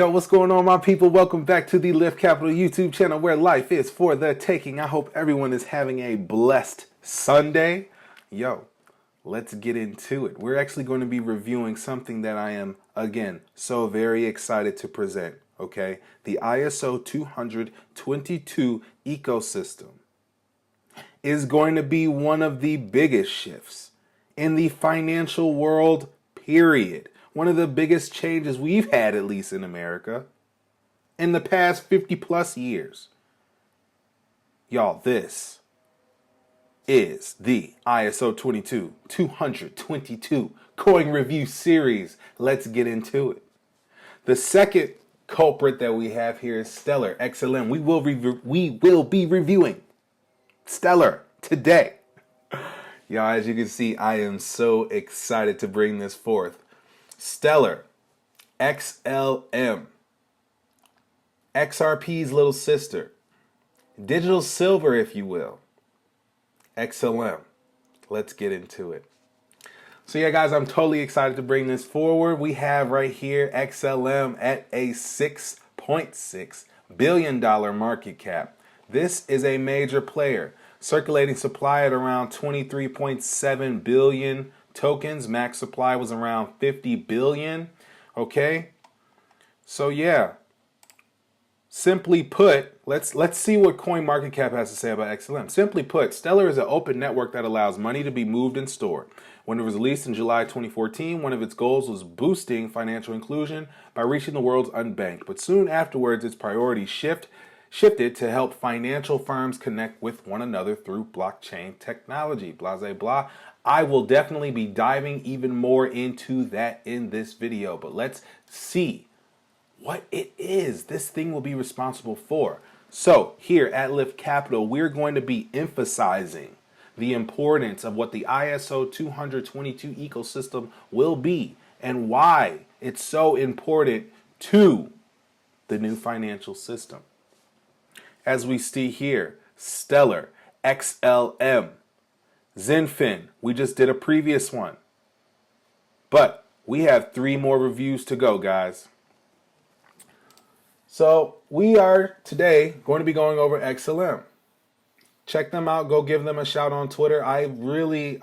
Yo, what's going on, my people? Welcome back to the Lift Capital YouTube channel where life is for the taking. I hope everyone is having a blessed Sunday. Yo, let's get into it. We're actually going to be reviewing something that I am, again, so very excited to present, okay? The ISO 20022 ecosystem is going to be one of the biggest shifts in the financial world, period. One of the biggest changes we've had, at least in America, in the past 50 plus years. Y'all, this is the ISO 20022 coin review series. Let's get into it. The second culprit that we have here is Stellar XLM. We will be reviewing Stellar today. Y'all, as you can see, I am so excited to bring this forth. Stellar, XLM, XRP's little sister, digital silver, if you will, XLM. Let's get into it. So yeah, guys, I'm totally excited to bring this forward. We have right here XLM at a $6.6 billion market cap. This is a major player. Circulating supply at around 23.7 billion tokens. Max supply was around 50 billion. Okay, so yeah, simply put, let's see what CoinMarketCap has to say about XLM. Simply put, Stellar is an open network that allows money to be moved and stored. When it was released in July 2014, one of its goals was boosting financial inclusion by reaching the world's unbanked. But soon afterwards, its priorities shifted to help financial firms connect with one another through blockchain technology. Blah, blah, blah. I will definitely be diving even more into that in this video, but let's see what it is this thing will be responsible for. So here at Lift Capital, we're going to be emphasizing the importance of what the ISO 20022 ecosystem will be and why it's so important to the new financial system. As we see here, Stellar, XLM, Zenfin, we just did a previous one. But we have 3 more reviews to go, guys. So we are today going to be going over XLM. Check them out. Go give them a shout on Twitter. I really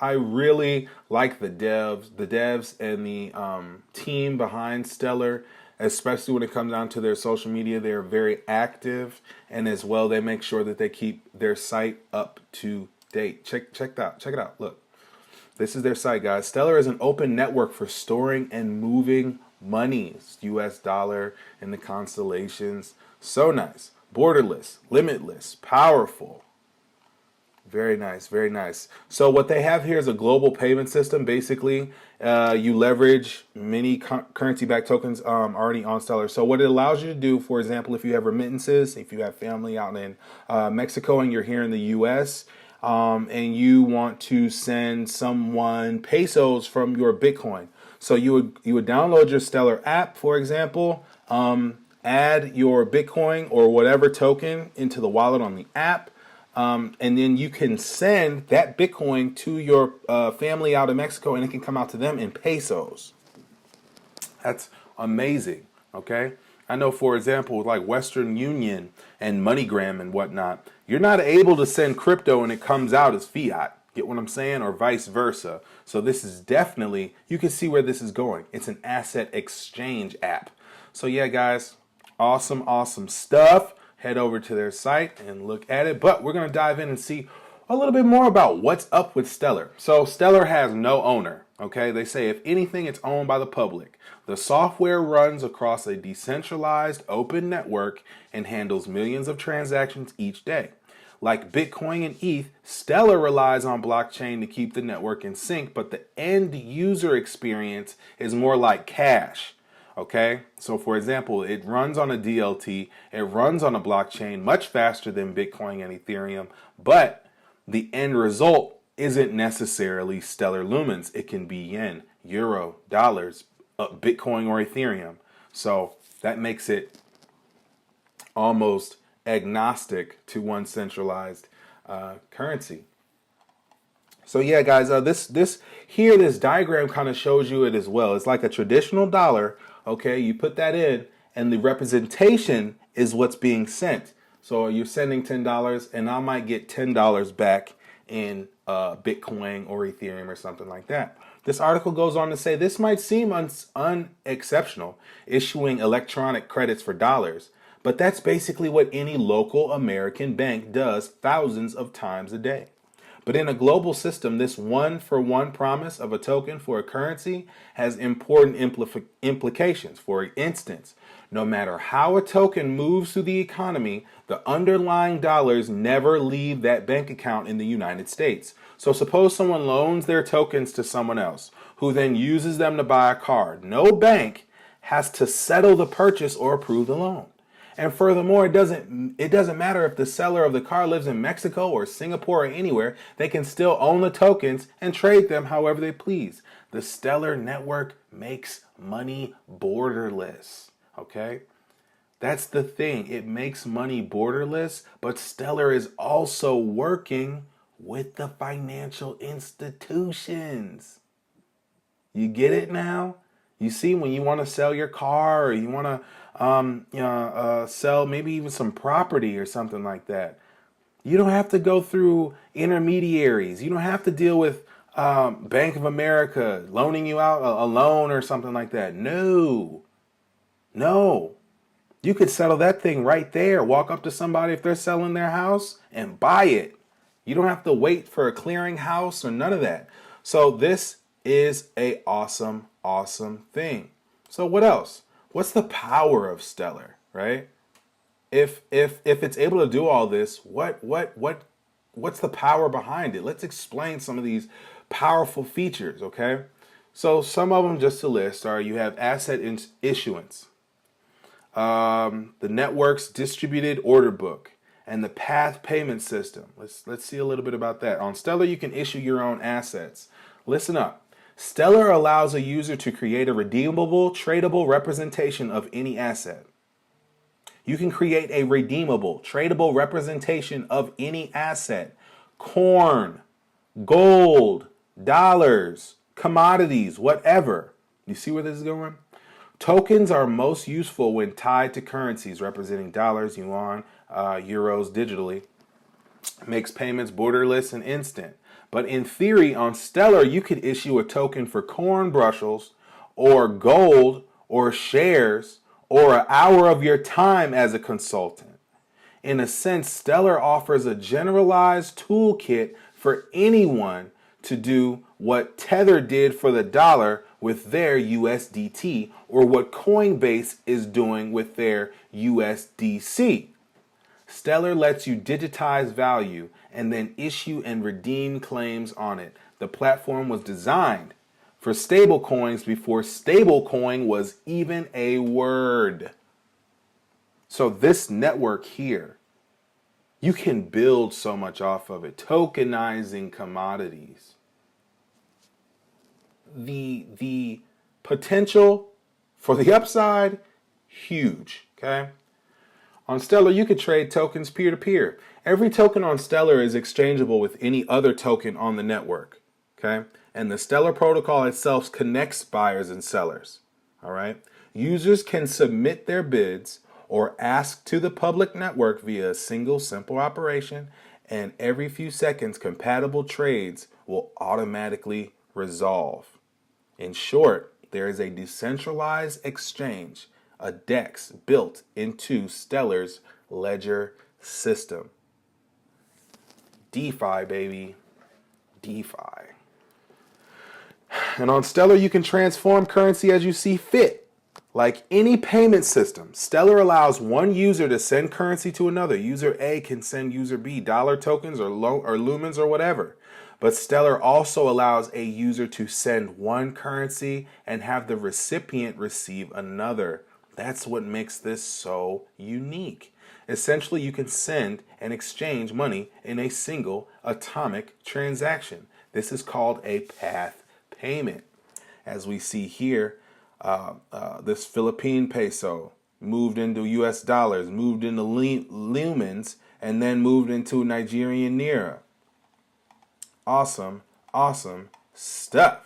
like the devs and the team behind Stellar, especially when it comes down to their social media. They're very active, and as well, they make sure that they keep their site up to date. Check it out. Look, this is their site, guys. Stellar is an open network for storing and moving money. It's US dollar and the constellations. So nice. Borderless, limitless, powerful. Very nice, very nice. So what they have here is a global payment system. Basically, you leverage many currency-backed tokens already on Stellar. So what it allows you to do, for example, if you have remittances, if you have family out in Mexico and you're here in the U.S., and you want to send someone pesos from your Bitcoin. So you would download your Stellar app, for example, add your Bitcoin or whatever token into the wallet on the app, and then you can send that Bitcoin to your family out in Mexico, and it can come out to them in pesos. That's amazing, okay? I know, for example, with like Western Union and MoneyGram and whatnot, you're not able to send crypto and it comes out as fiat. Get what I'm saying? Or vice versa. So this is definitely, you can see where this is going. It's an asset exchange app. So yeah, guys, awesome stuff. Head over to their site and look at it. But we're going to dive in and see a little bit more about what's up with Stellar. So Stellar has no owner. Okay, they say if anything, it's owned by the public. The software runs across a decentralized open network and handles millions of transactions each day. Like Bitcoin and ETH, Stellar relies on blockchain to keep the network in sync, but the end user experience is more like cash. Okay, so for example, it runs on a DLT, it runs on a blockchain much faster than Bitcoin and Ethereum, but the end result isn't necessarily stellar lumens. It can be yen, euro, dollars, Bitcoin or Ethereum. So that makes it almost agnostic to one centralized currency. So yeah, guys, this diagram kind of shows you it as well. It's like a traditional dollar. Okay, you put that in, and the representation is what's being sent. So you're sending $10, and I might get $10 back in Bitcoin or Ethereum or something like that. This article goes on to say this might seem unexceptional, issuing electronic credits for dollars, but that's basically what any local American bank does thousands of times a day. But in a global system, this one-for-one promise of a token for a currency has important implications. For instance, no matter how a token moves through the economy, the underlying dollars never leave that bank account in the United States. So suppose someone loans their tokens to someone else, who then uses them to buy a car. No bank has to settle the purchase or approve the loan. And furthermore, it doesn't matter if the seller of the car lives in Mexico or Singapore or anywhere, they can still own the tokens and trade them however they please. The Stellar network makes money borderless, okay? That's the thing. It makes money borderless, but Stellar is also working with the financial institutions. You get it now? You see, when you want to sell your car, or you want to sell maybe even some property or something like that, you don't have to go through intermediaries. You don't have to deal with Bank of America loaning you out a loan or something like that. No. You could settle that thing right there. Walk up to somebody if they're selling their house and buy it. You don't have to wait for a clearinghouse or none of that. So this is a awesome thing. So what else? What's the power of Stellar, right? If it's able to do all this, what's the power behind it? Let's explain some of these powerful features, okay? So some of them, just to list, are you have asset issuance, the network's distributed order book, and the path payment system. Let's see a little bit about that. On Stellar, you can issue your own assets. Listen up. Stellar allows a user to create a redeemable, tradable representation of any asset. You can create a redeemable, tradable representation of any asset. Corn, gold, dollars, commodities, whatever. You see where this is going? Tokens are most useful when tied to currencies representing dollars, yuan, euros digitally. Makes payments borderless and instant. But in theory, on Stellar, you could issue a token for corn bushels or gold or shares or an hour of your time as a consultant. In a sense, Stellar offers a generalized toolkit for anyone to do what Tether did for the dollar with their USDT, or what Coinbase is doing with their USDC. Stellar lets you digitize value and then issue and redeem claims on it. The platform was designed for stablecoins before stablecoin was even a word. So this network here, you can build so much off of it. Tokenizing commodities. The potential for the upside, huge, okay? On Stellar, you could trade tokens peer-to-peer. Every token on Stellar is exchangeable with any other token on the network, okay? And the Stellar protocol itself connects buyers and sellers, all right? Users can submit their bids or ask to the public network via a single simple operation, and every few seconds, compatible trades will automatically resolve. In short, there is a decentralized exchange, a DEX built into Stellar's ledger system. DeFi, baby. DeFi. And on Stellar, you can transform currency as you see fit. Like any payment system, Stellar allows one user to send currency to another. User A can send user B dollar tokens or lumens or whatever. But Stellar also allows a user to send one currency and have the recipient receive another. That's what makes this so unique. Essentially, you can send and exchange money in a single atomic transaction. This is called a path payment. As we see here, this Philippine peso moved into US dollars, moved into lumens, and then moved into Nigerian naira. Awesome stuff.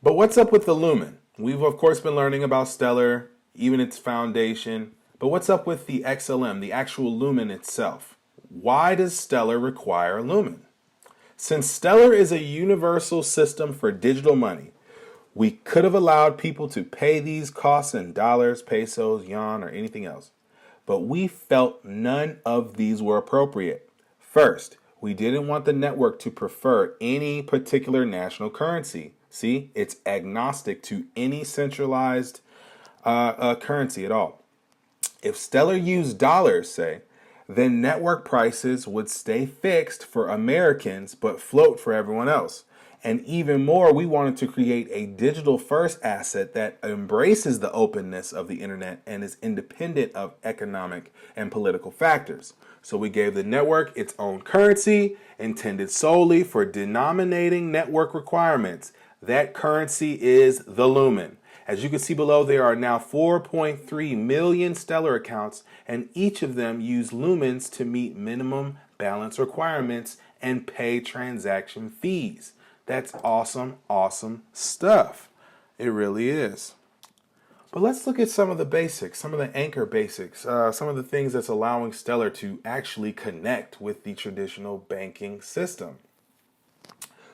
But what's up with the lumen? We've, of course, been learning about Stellar, even its foundation. But what's up with the XLM, the actual lumen itself? Why does Stellar require a lumen? Since Stellar is a universal system for digital money, we could have allowed people to pay these costs in dollars, pesos, yuan, or anything else. But we felt none of these were appropriate. First, we didn't want the network to prefer any particular national currency. See, it's agnostic to any centralized currency at all. If Stellar used dollars, say, then network prices would stay fixed for Americans but float for everyone else. And even more, we wanted to create a digital first asset that embraces the openness of the internet and is independent of economic and political factors. So we gave the network its own currency intended solely for denominating network requirements. That currency is the lumen. As you can see below, there are now 4.3 million Stellar accounts, and each of them use lumens to meet minimum balance requirements and pay transaction fees. That's awesome, awesome stuff. It really is. But let's look at some of the basics, some of the anchor basics, some of the things that's allowing Stellar to actually connect with the traditional banking system.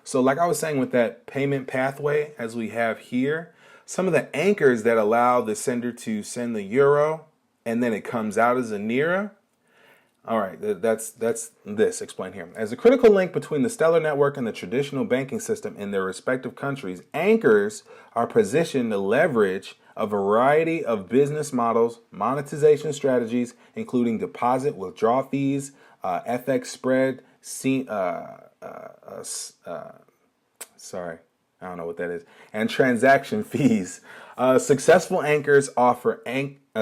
So like I was saying with that payment pathway, as we have here, some of the anchors that allow the sender to send the euro and then it comes out as a Nira. All right, that's this explained here. As a critical link between the Stellar network and the traditional banking system in their respective countries, anchors are positioned to leverage a variety of business models, monetization strategies, including deposit withdrawal fees, FX spread, I don't know what that is, and transaction fees. Successful anchors offer anchor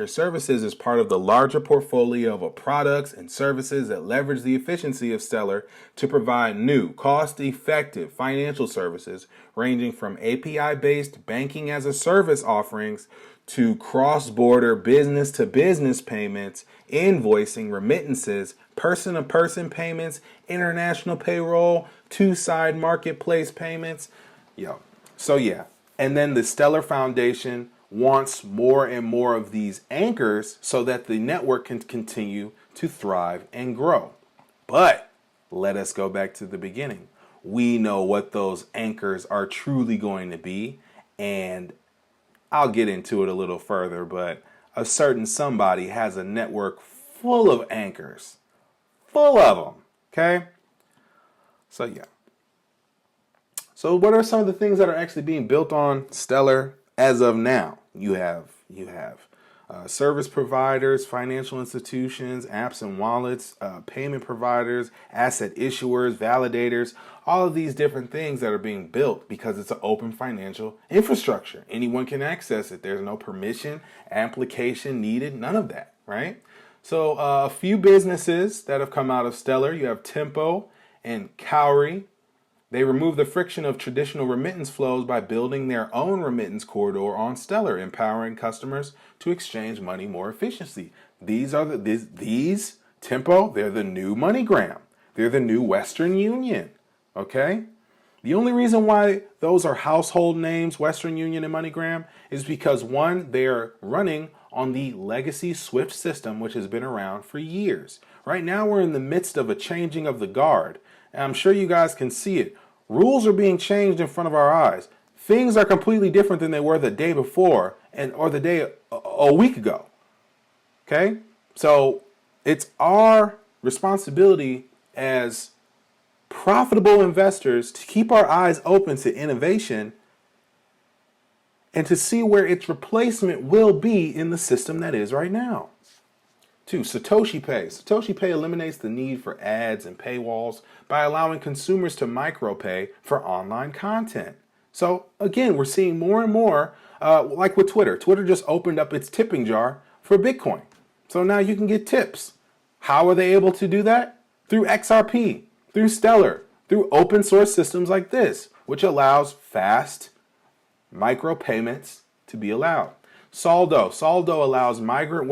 services as part of the larger portfolio of products and services that leverage the efficiency of Stellar to provide new, cost-effective financial services ranging from API-based banking-as-a-service offerings to cross-border business-to-business payments, invoicing, remittances, person-to-person payments, international payroll, two-side marketplace payments. And then the Stellar Foundation wants more and more of these anchors so that the network can continue to thrive and grow. But let us go back to the beginning. We know what those anchors are truly going to be, and I'll get into it a little further, but a certain somebody has a network full of anchors. Full of them, okay? So what are some of the things that are actually being built on Stellar as of now? You have service providers, financial institutions, apps and wallets, payment providers, asset issuers, validators, all of these different things that are being built because it's an open financial infrastructure. Anyone can access it. There's no permission, application needed, none of that, right? So a few businesses that have come out of Stellar, you have Tempo and Cowrie. They remove the friction of traditional remittance flows by building their own remittance corridor on Stellar, empowering customers to exchange money more efficiently. These Tempo, they're the new MoneyGram. They're the new Western Union, okay? The only reason why those are household names, Western Union and MoneyGram, is because one, they're running on the legacy SWIFT system, which has been around for years. Right now, we're in the midst of a changing of the guard. And I'm sure you guys can see it. Rules are being changed in front of our eyes. Things are completely different than they were the day before or the day a week ago. Okay? So it's our responsibility as profitable investors to keep our eyes open to innovation and to see where its replacement will be in the system that is right now. 2. Satoshi Pay. Satoshi Pay eliminates the need for ads and paywalls by allowing consumers to micropay for online content. So again, we're seeing more and more, like with Twitter. Twitter just opened up its tipping jar for Bitcoin. So now you can get tips. How are they able to do that? Through XRP, through Stellar, through open source systems like this, which allows fast micropayments to be allowed. Saldo allows immigrant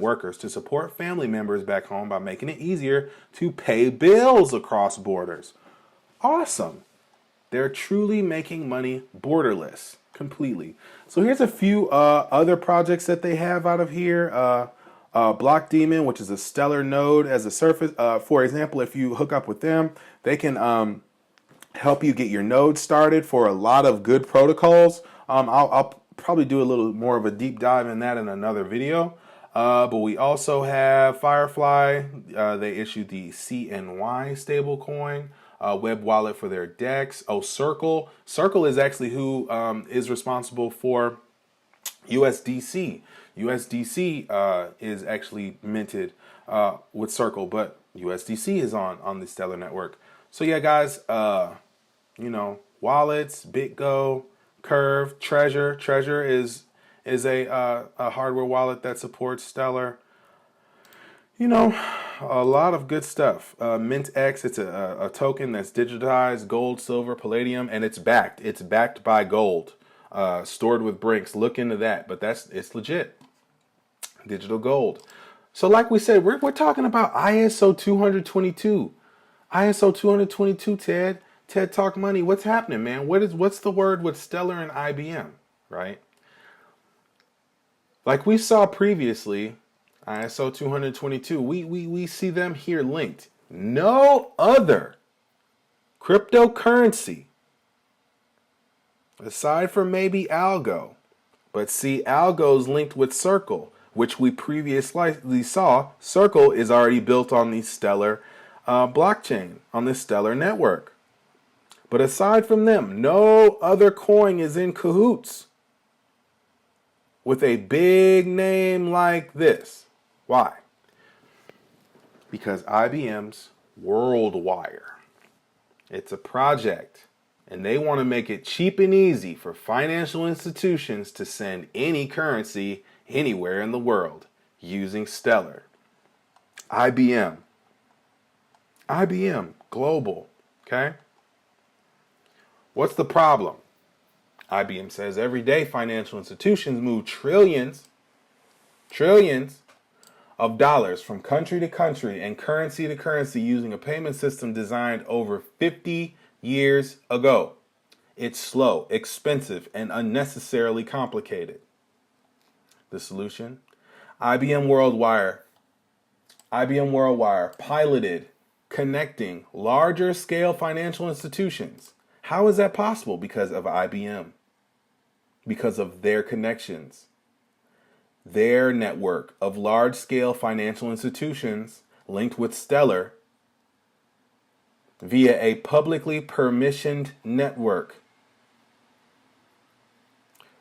workers to support family members back home by making it easier to pay bills across borders. Awesome. They're truly making money borderless, completely. So here's a few other projects that they have out of here. Block Daemon, which is a Stellar node as a surface. For example, if you hook up with them, they can help you get your node started for a lot of good protocols. I'll probably do a little more of a deep dive in that in another video. But we also have Firefly. They issued the CNY stablecoin. Web wallet for their DEX. Oh, Circle. Circle is actually who is responsible for USDC. USDC is actually minted with Circle, but USDC is on the Stellar network. So yeah, guys, wallets, BitGo, Curve, Treasure. Treasure is a hardware wallet that supports Stellar. A lot of good stuff. Mint X, it's a token that's digitized, gold, silver, palladium, and it's backed. It's backed by gold, stored with Brinks. Look into that, but it's legit. Digital gold. So like we said, we're talking about ISO 222. ISO 222, Ted. TED Talk Money. What's happening, man? What's the word with Stellar and IBM, right? Like we saw previously, ISO 222, we see them here linked. No other cryptocurrency, aside from maybe Algo, but see, Algo's linked with Circle, which we previously saw. Circle is already built on the Stellar blockchain, on the Stellar network. But aside from them, no other coin is in cahoots with a big name like this. Why? Because IBM's WorldWire. It's a project, and they want to make it cheap and easy for financial institutions to send any currency anywhere in the world using Stellar. IBM Global, okay? What's the problem? IBM says every day financial institutions move trillions of dollars from country to country and currency to currency using a payment system designed over 50 years ago. It's slow, expensive, and unnecessarily complicated. The solution? IBM WorldWire piloted connecting larger scale financial institutions. How is that possible? Because of IBM. Because of their connections. Their network of large-scale financial institutions linked with Stellar via a publicly permissioned network.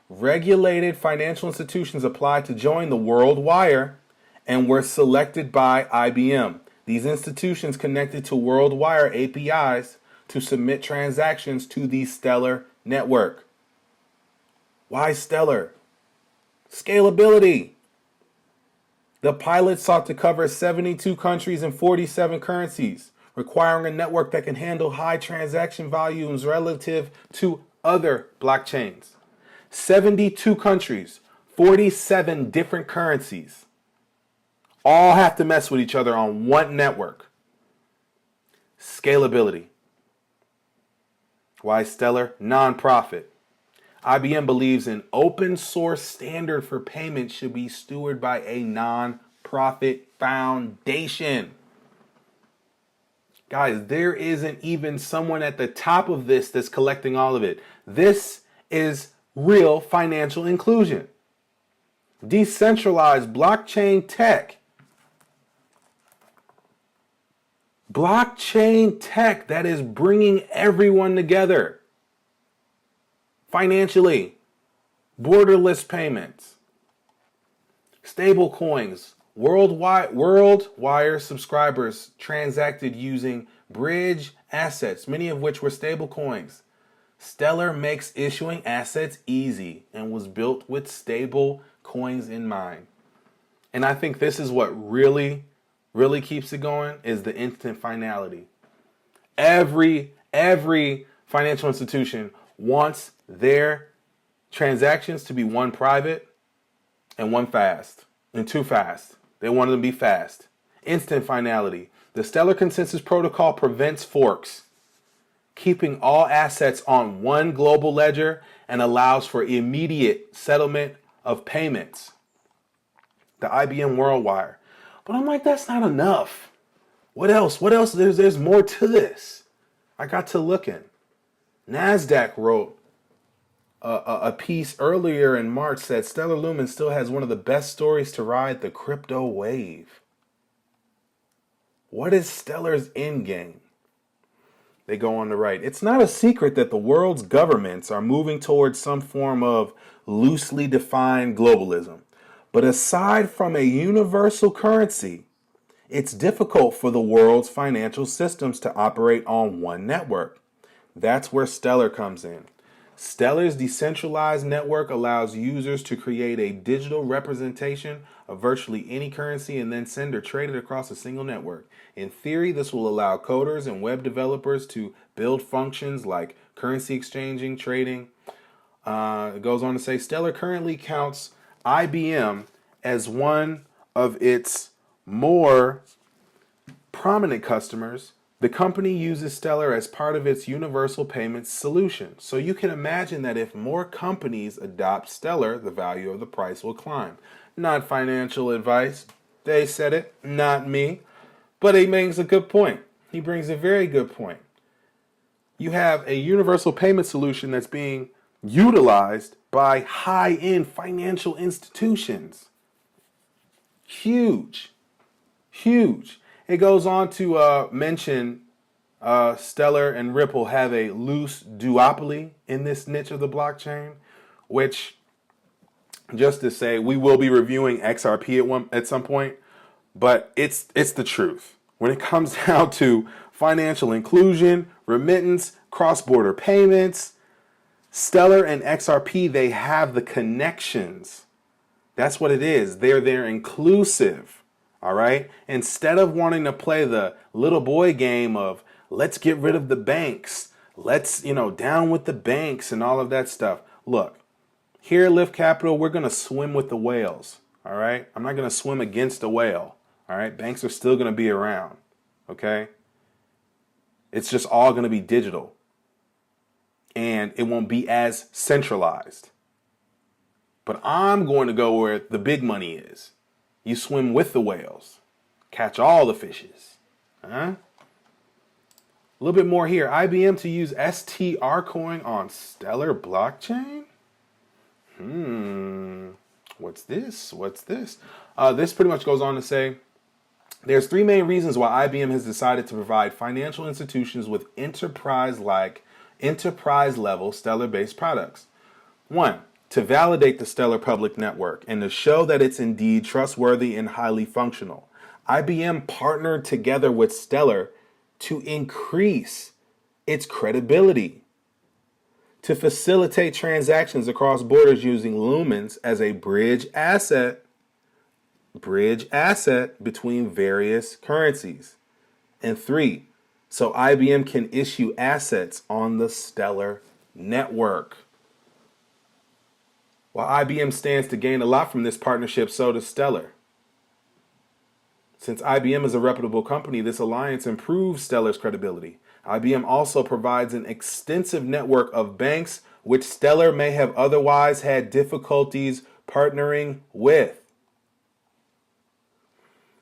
Regulated financial institutions applied to join the WorldWire and were selected by IBM. These institutions connected to WorldWire APIs to submit transactions to the Stellar network. Why Stellar? Scalability. The pilot sought to cover 72 countries and 47 currencies, requiring a network that can handle high transaction volumes relative to other blockchains. 72 countries, 47 different currencies, all have to mess with each other on one network. Scalability. Why Stellar? Nonprofit. IBM believes an open source standard for payment should be stewarded by a non-profit foundation. Guys, there isn't even someone at the top of this that's collecting all of it. This is real financial inclusion. Decentralized blockchain tech. Blockchain tech that is bringing everyone together. Financially, borderless payments, stable coins, WorldWire subscribers transacted using bridge assets, many of which were stable coins. Stellar makes issuing assets easy and was built with stable coins in mind. And I think this is what really keeps it going, is the instant finality. Every financial institution wants their transactions to be one private and one fast and two fast. They want them to be fast. Instant finality. The Stellar Consensus Protocol prevents forks. keeping all assets on one global ledger and allows for immediate settlement of payments. The IBM WorldWire. But I'm like, that's not enough. What else? What else? There's more to this. I got to looking. NASDAQ wrote a piece earlier in March that Stellar Lumen still has one of the best stories to ride the crypto wave. What is Stellar's end game? They go on to write, it's not a secret that the world's governments are moving towards some form of loosely defined globalism. But aside from a universal currency, it's difficult for the world's financial systems to operate on one network. That's where Stellar comes in. Stellar's decentralized network allows users to create a digital representation of virtually any currency and then send or trade it across a single network. In theory, this will allow coders and web developers to build functions like currency exchanging, trading. It goes on to say Stellar currently counts IBM as one of its more prominent customers. The company uses Stellar as part of its universal payments solution. So you can imagine that if more companies adopt Stellar, the value of the price will climb. Not financial advice. They said it, not me. But he makes a good point. He brings a very good point. You have a universal payment solution that's being utilized by high-end financial institutions. Huge. Huge. It goes on to mention Stellar and Ripple have a loose duopoly in this niche of the blockchain, which, just to say, we will be reviewing XRP at some point, but it's the truth. When it comes down to financial inclusion, remittance, cross-border payments, Stellar and XRP, they have the connections. That's what it is. They're inclusive. All right. Instead of wanting to play the little boy game of let's get rid of the banks, let's, down with the banks and all of that stuff. Look, here at Lift Capital, we're going to swim with the whales. All right. I'm not going to swim against a whale. All right. Banks are still going to be around. OK, it's just all going to be digital and it won't be as centralized. But I'm going to go where the big money is. You swim with the whales. Catch all the fishes. A little bit more here. IBM to use STR coin on Stellar blockchain? What's this? This pretty much goes on to say, there's three main reasons why IBM has decided to provide financial institutions with enterprise-level Stellar-based products. 1. To validate the Stellar public network and to show that it's indeed trustworthy and highly functional. IBM partnered together with Stellar to increase its credibility, to facilitate transactions across borders using lumens as a bridge asset between various currencies. And 3, so IBM can issue assets on the Stellar network. While IBM stands to gain a lot from this partnership, so does Stellar. Since IBM is a reputable company, this alliance improves Stellar's credibility. IBM also provides an extensive network of banks which Stellar may have otherwise had difficulties partnering with.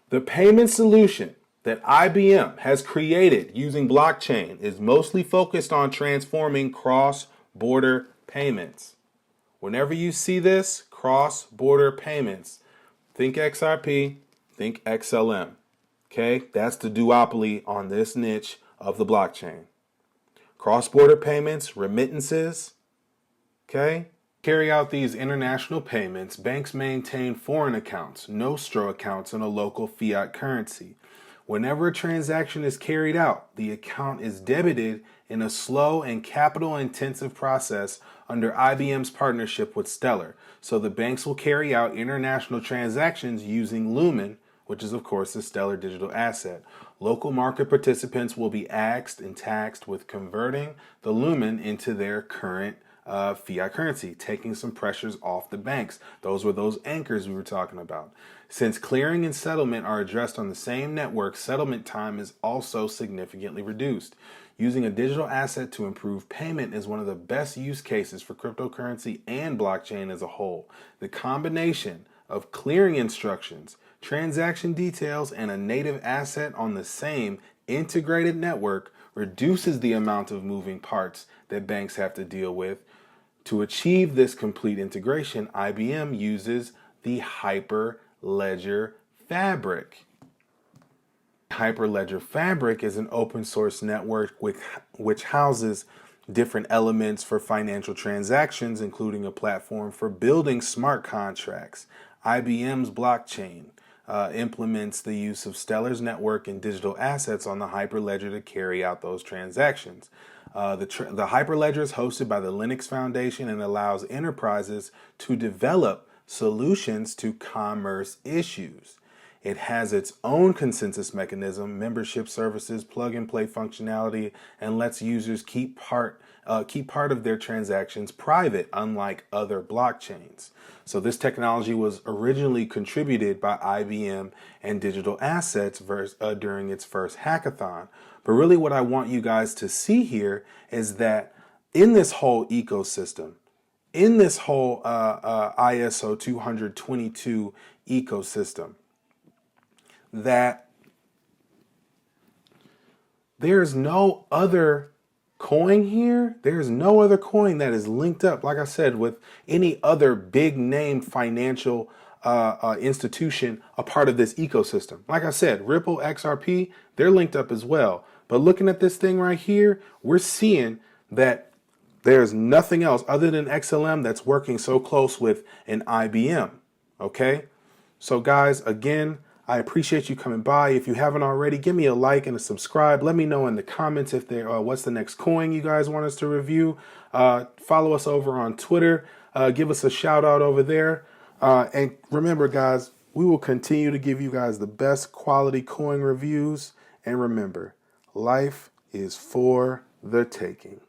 The payment solution that IBM has created using blockchain is mostly focused on transforming cross-border payments. Whenever you see this, cross-border payments, think XRP, think XLM. Okay, that's the duopoly on this niche of the blockchain. Cross-border payments, remittances, okay? Carry out these international payments, banks maintain foreign accounts, nostro accounts in a local fiat currency. Whenever a transaction is carried out, the account is debited in a slow and capital-intensive process under IBM's partnership with Stellar. So the banks will carry out international transactions using Lumen, which is of course a Stellar digital asset. Local market participants will be axed and taxed with converting the Lumen into their current fiat currency, taking some pressures off the banks. Those were those anchors we were talking about. Since clearing and settlement are addressed on the same network, settlement time is also significantly reduced. Using a digital asset to improve payment is one of the best use cases for cryptocurrency and blockchain as a whole. The combination of clearing instructions, transaction details, and a native asset on the same integrated network reduces the amount of moving parts that banks have to deal with. To achieve this complete integration, IBM uses the Hyperledger Fabric. Hyperledger Fabric is an open source network which houses different elements for financial transactions, including a platform for building smart contracts. IBM's blockchain implements the use of Stellar's network and digital assets on the Hyperledger to carry out those transactions. The Hyperledger is hosted by the Linux Foundation and allows enterprises to develop solutions to commerce issues. It has its own consensus mechanism, membership services, plug-and-play functionality, and lets users keep part of their transactions private, unlike other blockchains. So this technology was originally contributed by IBM and Digital Assets during its first hackathon. But really what I want you guys to see here is that in this whole ecosystem, in this whole ISO 222 ecosystem, that there's no other coin here. There's no other coin that is linked up, like I said, with any other big name financial institution a part of this ecosystem. Like I said, Ripple, XRP, they're linked up as well. But looking at this thing right here, we're seeing that there's nothing else other than XLM that's working so close with an IBM. Okay? So guys, again, I appreciate you coming by. If you haven't already, give me a like and a subscribe. Let me know in the comments if there what's the next coin you guys want us to review. Follow us over on Twitter. Give us a shout out over there. And remember, guys, we will continue to give you guys the best quality coin reviews. And remember, life is for the taking.